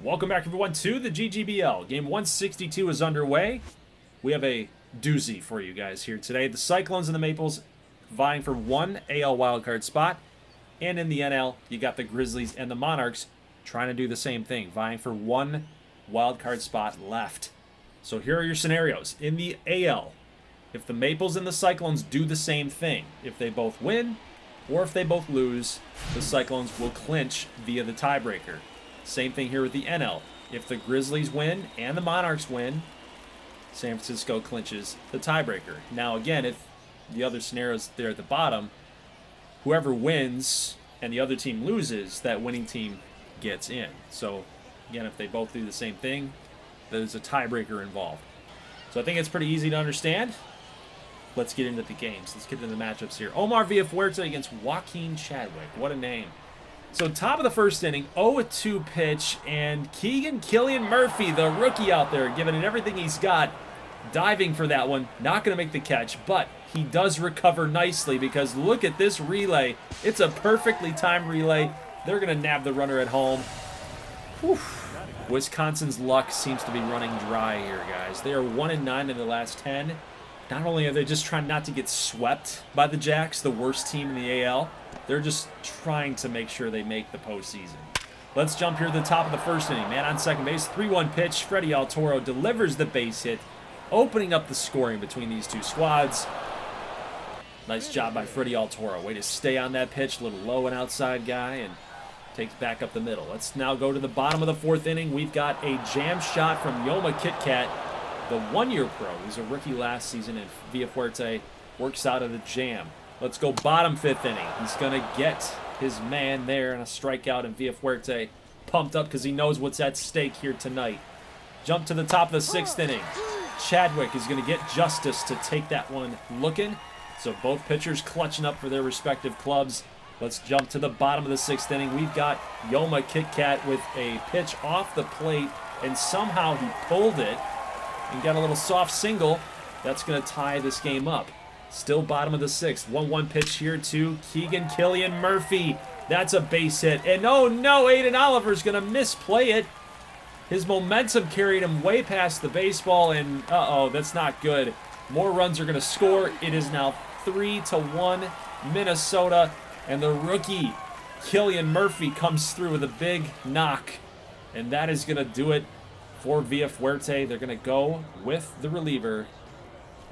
Welcome back, everyone, to the GGBL. Game 162 is underway. We have a doozy for you guys here today. The Cyclones and the Maples vying for one AL wildcard spot. And in the NL, you got the Grizzlies and the Monarchs trying to do the same thing, vying for one wildcard spot left. So here are your scenarios. In the AL, if the Maples and the Cyclones do the same thing, if they both win or if they both lose, the Cyclones will clinch via the tiebreaker. Same thing here with the NL. If the Grizzlies win and the Monarchs win, San Francisco clinches the tiebreaker. Now again, if the other scenarios there at the bottom, whoever wins and the other team loses, that winning team gets in. So again, if they both do the same thing, there's a tiebreaker involved. So I think it's pretty easy to understand. Let's get into the games. Let's get into the matchups here. Omar Villafuerte against Joaquin Chadwick. What a name. So top of the first inning, 0-2 pitch, and Killian Murphy, the rookie out there, giving it everything he's got, diving for that one. Not going to make the catch, but he does recover nicely because look at this relay. It's a perfectly timed relay. They're going to nab the runner at home. Whew. Wisconsin's luck seems to be running dry here, guys. They are 1-9 in the last 10. Not only are they just trying not to get swept by the Jacks, the worst team in the AL, they're just trying to make sure they make the postseason. Let's jump here to the top of the first inning. Man on second base, 3-1 pitch. Freddie Altoro delivers the base hit, opening up the scoring between these two squads. Nice job by Freddie Altoro. Way to stay on that pitch, a little low and outside guy, and takes back up the middle. Let's now go to the bottom of the fourth inning. We've got a jam shot from Yoma Kit Kat, the one-year pro. He's a rookie last season, and Villafuerte works out of the jam. Let's go bottom fifth inning. He's going to get his man there on a strikeout, and Villafuerte pumped up because he knows what's at stake here tonight. Jump to the top of the sixth inning. Chadwick is going to get Justice to take that one looking. So both pitchers clutching up for their respective clubs. Let's jump to the bottom of the sixth inning. We've got Yoma Kit Kat with a pitch off the plate, and somehow he pulled it and got a little soft single. That's going to tie this game up. Still bottom of the sixth. 1-1 pitch here to Killian Murphy. That's a base hit. And oh no, Aiden Oliver's going to misplay it. His momentum carried him way past the baseball, and uh-oh, that's not good. More runs are going to score. It is now 3-1 Minnesota, and the rookie Killian Murphy comes through with a big knock, and that is going to do it for Villafuerte. They're going to go with the reliever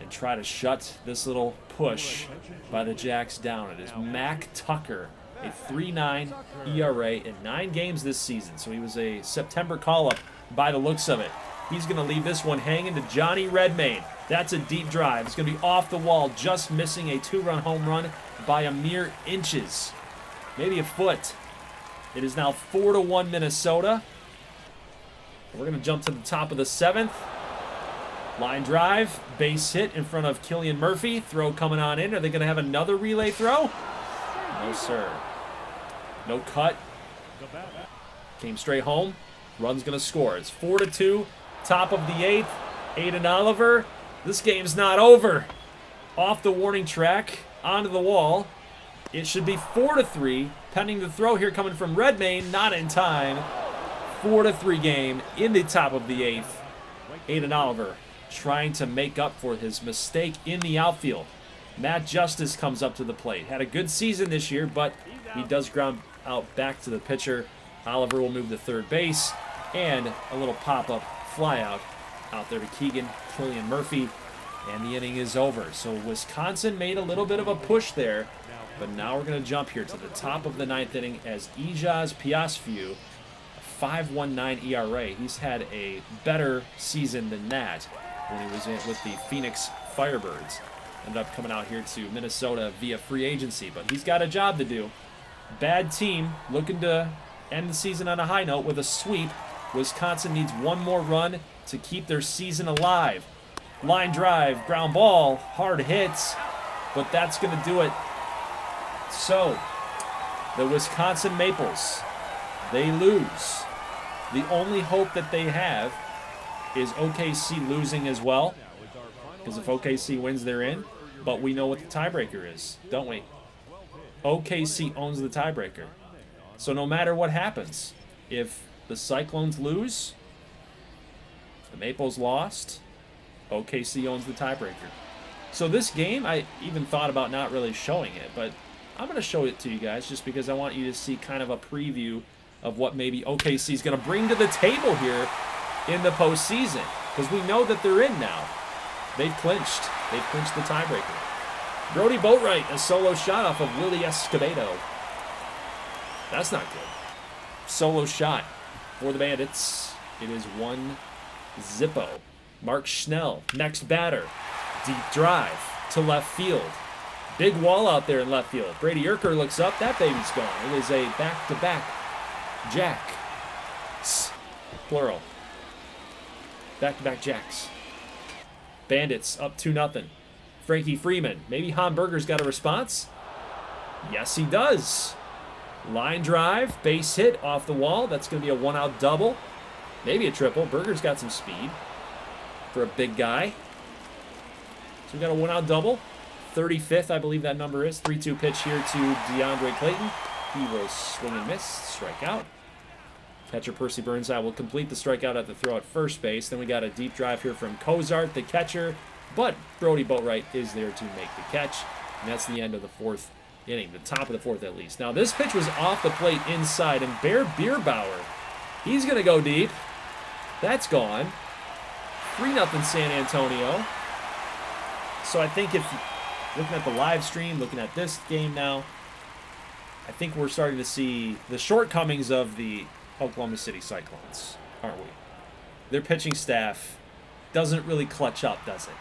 and try to shut this little push by the Jacks down. It is Mac Tucker, a 3.9 ERA in 9 games this season. So he was a September call-up by the looks of it. He's going to leave this one hanging to Johnny Redmayne. That's a deep drive. It's going to be off the wall, just missing a 2-run home run by a mere inches. Maybe a foot. It is now 4-1 Minnesota. We're going to jump to the top of the seventh. Line drive, base hit in front of Killian Murphy. Throw coming on in. Are they going to have another relay throw? No, sir. No cut. Came straight home. Run's going to score. It's 4-2. Top of the eighth. Aiden Oliver. This game's not over. Off the warning track, onto the wall. It should be 4-3. Pending the throw here coming from Redmayne. Not in time. 4-3 game in the top of the eighth. Aiden Oliver trying to make up for his mistake in the outfield. Matt Justice comes up to the plate. Had a good season this year, but he does ground out back to the pitcher. Oliver will move to third base, and a little pop-up flyout out there to Killian Murphy, and the inning is over. So Wisconsin made a little bit of a push there, but now we're going to jump here to the top of the ninth inning as Ijaz Piasfiu, a 5.19 ERA. He's had a better season than that when he was with the Phoenix Firebirds. Ended up coming out here to Minnesota via free agency, but he's got a job to do. Bad team looking to end the season on a high note with a sweep. Wisconsin needs one more run to keep their season alive. Line drive, ground ball, hard hits, but that's going to do it. So, the Wisconsin Maples, they lose. The only hope that they have is OKC losing as well, because if OKC wins, they're in. But we know what the tiebreaker is, don't we? OKC owns the tiebreaker. So no matter what happens, if The Cyclones lose. The Maples lost. OKC owns the tiebreaker. So this game, I even thought about not really showing it, but I'm going to show it to you guys just because I want you to see kind of a preview of what maybe OKC is going to bring to the table here in the postseason. Because we know that they're in now. They've clinched. They've clinched the tiebreaker. Brody Boatwright, a solo shot off of Willie Escobedo. That's not good. Solo shot for the Bandits. It is 1-0. Mark Schnell, next batter. Deep drive to left field. Big wall out there in left field. Brady Urker looks up. That baby's gone. It is a back-to-back jack. Plural. Back-to-back jacks. Bandits up 2-0. Frankie Freeman. Maybe Berger's got a response. Yes, he does. Line drive. Base hit off the wall. That's going to be a one-out double. Maybe a triple. Berger's got some speed for a big guy. So we got a one-out double. 35th, I believe that number is. 3-2 pitch here to DeAndre Clayton. He will swing and miss. Strike out. Catcher Percy Burnside will complete the strikeout at the throw at first base. Then we got a deep drive here from Cozart, the catcher. But Brody Boatwright is there to make the catch. And that's the end of the fourth inning, the top of the fourth at least. Now this pitch was off the plate inside, and Bear Bierbauer, he's going to go deep. That's gone. 3-0 San Antonio. So I think if looking at the live stream, looking at this game now, I think we're starting to see the shortcomings of the Oklahoma City Cyclones, aren't we? Their pitching staff doesn't really clutch up, does it?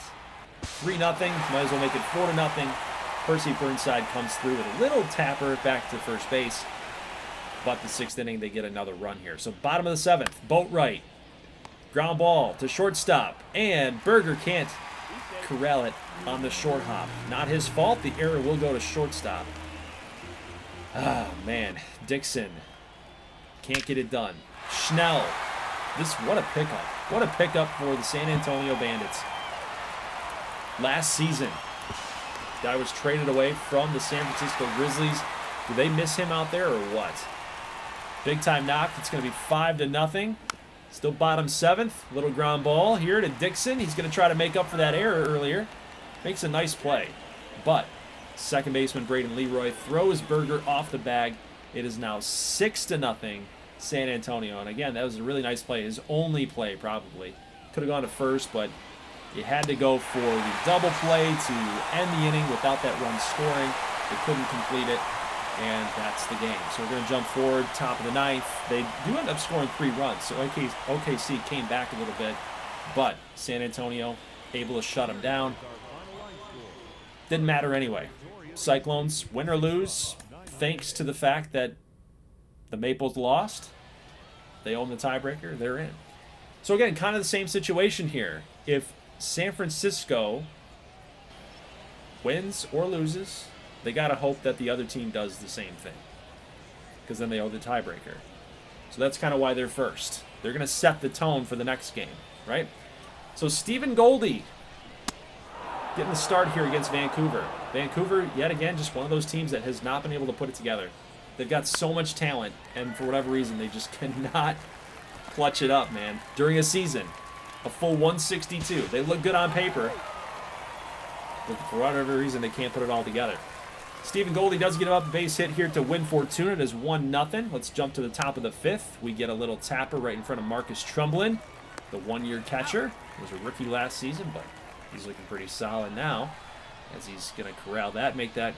3-0, might as well make it 4-0. Percy Burnside comes through with a little tapper back to first base. But the sixth inning, they get another run here. So bottom of the seventh, Boatwright. Ground ball to shortstop. And Berger can't corral it on the short hop. Not his fault. The error will go to shortstop. Ah, man. Dixon can't get it done. Schnell. What a pickup. What a pickup for the San Antonio Bandits. Last season, guy was traded away from the San Francisco Grizzlies. Do they miss him out there or what? Big time knock. It's going to be 5-0. Still bottom seventh. Little ground ball here to Dixon. He's going to try to make up for that error earlier. Makes a nice play. But second baseman Braden Leroy throws Berger off the bag. It is now 6-0 San Antonio. And again, that was a really nice play. His only play probably. Could have gone to first, but you had to go for the double play to end the inning without that run scoring. They couldn't complete it. And that's the game. So we're going to jump forward, top of the ninth. They do end up scoring 3 runs, so OKC came back a little bit, but San Antonio able to shut them down. Didn't matter anyway. Cyclones, win or lose, thanks to the fact that the Maples lost, they own the tiebreaker, they're in. So again, kind of the same situation here. If San Francisco wins or loses, they got to hope that the other team does the same thing, because then they owe the tiebreaker. So that's kind of why they're first. They're going to set the tone for the next game, right? So Stephen Goldie getting the start here against Vancouver. Vancouver, yet again, just one of those teams that has not been able to put it together. They've got so much talent, and for whatever reason, they just cannot clutch it up, man. During a season, a full 162. They look good on paper, but for whatever reason, they can't put it all together. Stephen Goldie does get up a base hit here to win Fortuna. It is 1-0. Let's jump to the top of the fifth. We get a little tapper right in front of Marcus Trumbullin, the one-year catcher. He was a rookie last season, but he's looking pretty solid now as he's going to corral that, make that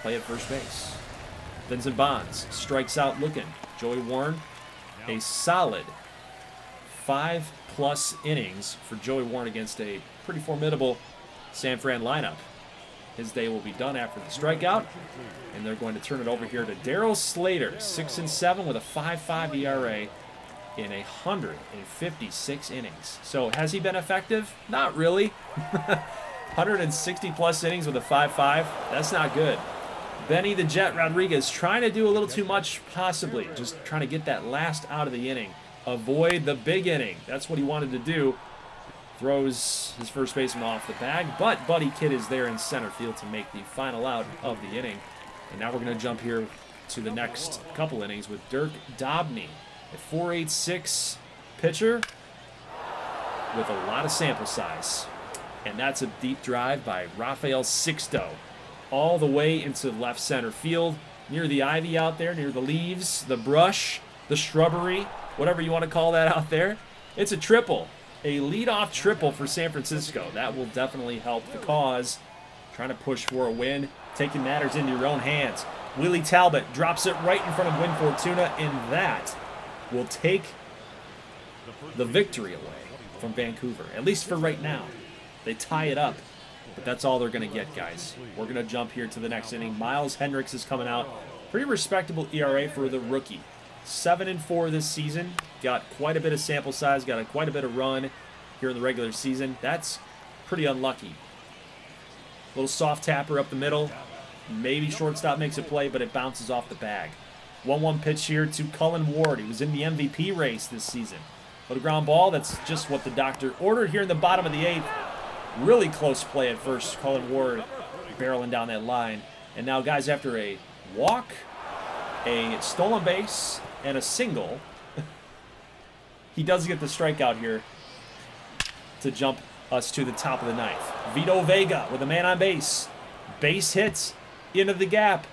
play at first base. Vincent Bonds strikes out looking. Joey Warren, a solid 5+ innings for Joey Warren against a pretty formidable San Fran lineup. His day will be done after the strikeout, and they're going to turn it over here to Darryl Slater, 6-7 with a 5.5 ERA in 156 innings. So has he been effective? Not really. 160+ innings with a 5.5. That's not good. Benny the Jet Rodriguez trying to do a little too much, possibly. Just trying to get that last out of the inning. Avoid the big inning. That's what he wanted to do. Throws his first baseman off the bag, but Buddy Kidd is there in center field to make the final out of the inning. And now we're going to jump here to the next couple innings with Dirk Dobney. A 4.86 pitcher with a lot of sample size. And that's a deep drive by Rafael Sixto. All the way into left center field, near the ivy out there, near the leaves, the brush, the shrubbery, whatever you want to call that out there. It's a triple. A leadoff triple for San Francisco. That will definitely help the cause. Trying to push for a win, taking matters into your own hands. Willie Talbot drops it right in front of Win Fortuna, and that will take the victory away from Vancouver, at least for right now. They tie it up, but that's all they're going to get, guys. We're going to jump here to the next inning. Miles Hendricks is coming out. Pretty respectable ERA for the rookie. 7-4 this season. Got quite a bit of sample size, got quite a bit of run here in the regular season. That's pretty unlucky. Little soft tapper up the middle. Maybe shortstop makes a play, but it bounces off the bag. 1-1 pitch here to Cullen Ward. He was in the MVP race this season. Little ground ball. That's just what the doctor ordered here in the bottom of the 8th. Really close play at first. Cullen Ward barreling down that line. And now, guys, after a walk, a stolen base, and a single, he does get the strikeout here to jump us to the top of the 9th. Vito Vega with a man on base. Base hits into the gap.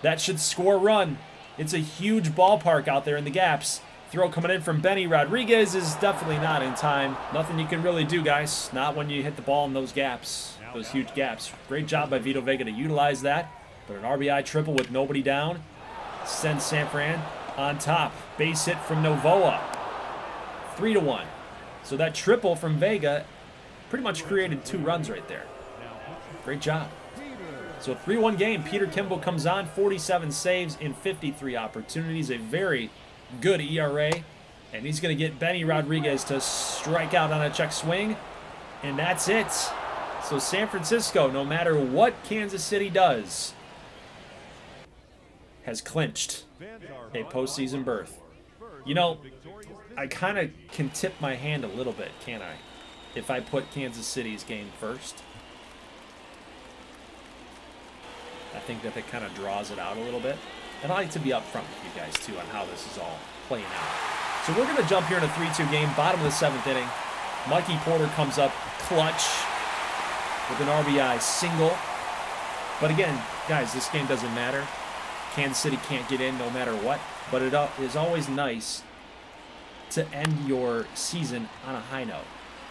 That should score a run. It's a huge ballpark out there in the gaps. Throw coming in from Benny Rodriguez is definitely not in time. Nothing you can really do, guys. Not when you hit the ball in those gaps, those huge gaps. Great job by Vito Vega to utilize that. But an RBI triple with nobody down sends San Fran on top. Base hit from Novoa. 3-1. So that triple from Vega pretty much created 2 runs right there. Great job. So a 3-1 game. Peter Kimball comes on, 47 saves in 53 opportunities. A very good ERA. And he's going to get Benny Rodriguez to strike out on a check swing. And that's it. So San Francisco, no matter what Kansas City does, has clinched a postseason berth. You know, I kind of can tip my hand a little bit, can't I? If I put Kansas City's game first. I think that kind of draws it out a little bit. And I like to be upfront with you guys, too, on how this is all playing out. So we're going to jump here in a 3-2 game, bottom of the 7th inning. Mikey Porter comes up clutch with an RBI single. But again, guys, this game doesn't matter. Kansas City can't get in no matter what. But it is always nice to end your season on a high note.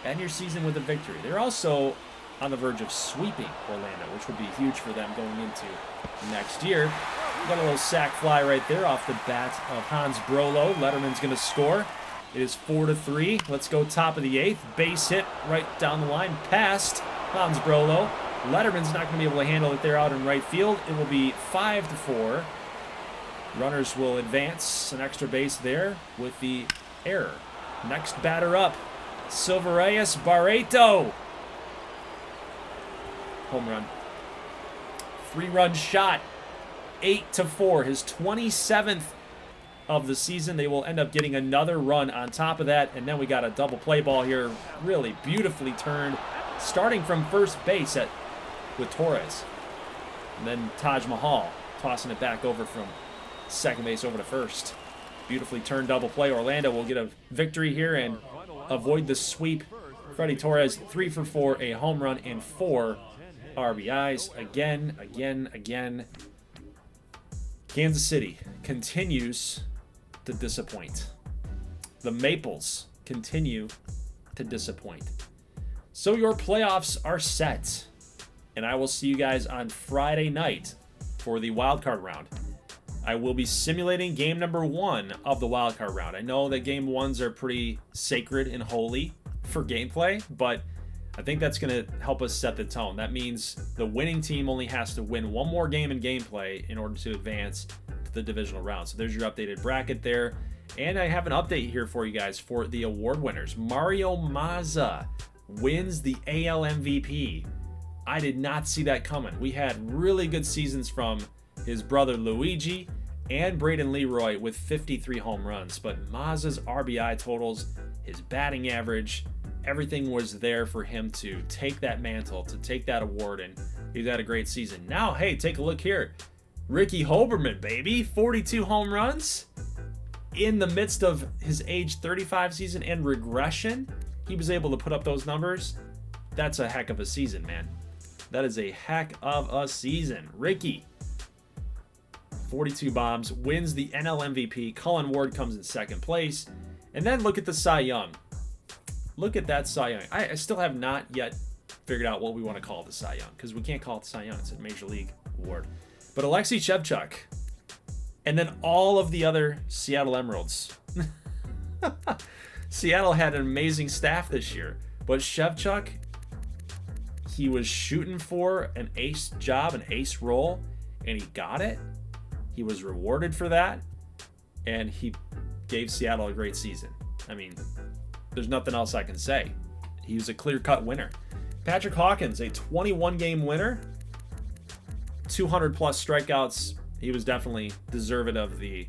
End your season with a victory. They're also on the verge of sweeping Orlando, which would be huge for them going into next year. Got a little sac fly right there off the bat of Hans Brolo. Lederman's going to score. It is 4-3. Let's go top of the 8th. Base hit right down the line past Hans Brolo. Lederman's not going to be able to handle it there out in right field. It will be 5-4. Runners will advance an extra base there with the error. Next batter up, Silverías Barreto. Home run. 3-run shot. 8-4. His 27th of the season. They will end up getting another run on top of that. And then we got a double play ball here. Really beautifully turned. Starting from first base with Torres. And then Taj Mahal tossing it back over from second base over to first. Beautifully turned double play. Orlando will get a victory here and avoid the sweep. Freddie Torres, 3 for 4, a home run and 4 RBIs. Again. Kansas City continues to disappoint. The Maples continue to disappoint. So your playoffs are set. And I will see you guys on Friday night for the wildcard round. I will be simulating game number 1 of the wildcard round. I know that game 1s are pretty sacred and holy for gameplay, but I think that's going to help us set the tone. That means the winning team only has to win 1 more game in gameplay in order to advance to the divisional round. So there's your updated bracket there. And I have an update here for you guys for the award winners. Mario Mazza wins the AL MVP. I did not see that coming. We had really good seasons from his brother Luigi and Braden Leroy with 53 home runs. But Mazza's RBI totals, his batting average, everything was there for him to take that mantle, to take that award, and he's had a great season. Now, hey, take a look here. Ricky Hoberman, baby, 42 home runs. in the midst of his age 35 season and regression, he was able to put up those numbers. That's a heck of a season, man. That is a heck of a season. Ricky, 42 bombs, wins the NL MVP. Cullen Ward comes in second place. And then look at the Cy Young. Look at that Cy Young. I still have not yet figured out what we want to call the Cy Young, because we can't call it Cy Young. It's a Major League award. But Alexei Shevchuk, and then all of the other Seattle Emeralds. Seattle had an amazing staff this year, but Shevchuk, he was shooting for an ace job, an ace role, and he got it. He was rewarded for that, and he gave Seattle a great season. I mean, there's nothing else I can say. He was a clear-cut winner. Patrick Hawkins, a 21-game winner, 200-plus strikeouts. He was definitely deserving of the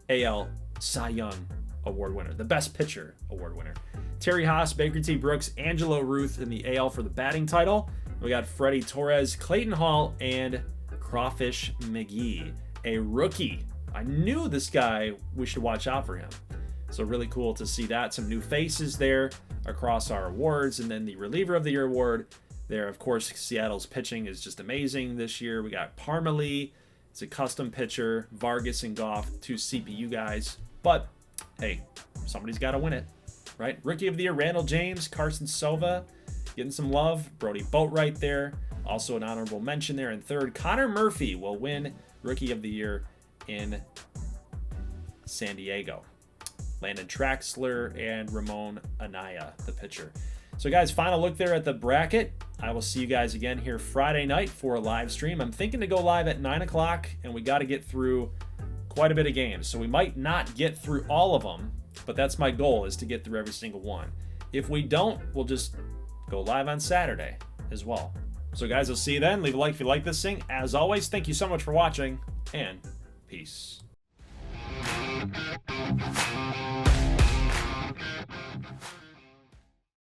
AL Cy Young Award winner, the Best Pitcher Award winner. Terry Haas, Baker T. Brooks, Angelo Ruth in the AL for the batting title. We got Freddie Torres, Clayton Hall, and Crawfish McGee, a rookie. I knew this guy, we should watch out for him. So really cool to see that. Some new faces there across our awards. And then the Reliever of the Year award there. Of course, Seattle's pitching is just amazing this year. We got Parmalee. It's a custom pitcher. Vargas and Goff, two CPU guys. But, hey, somebody's got to win it, right? Rookie of the Year, Randall James, Carson Sova, getting some love. Brody Boatwright there. Also an honorable mention there in third. Connor Murphy will win Rookie of the Year in San Diego. Landon Traxler and Ramon Anaya, the pitcher. So, guys, final look there at the bracket. I will see you guys again here Friday night for a live stream. I'm thinking to go live at 9 o'clock, and we got to get through quite a bit of games. So we might not get through all of them, but that's my goal, is to get through every single one. If we don't, we'll just go live on Saturday as well. So, guys, I'll see you then. Leave a like if you like this thing. As always, thank you so much for watching, and peace.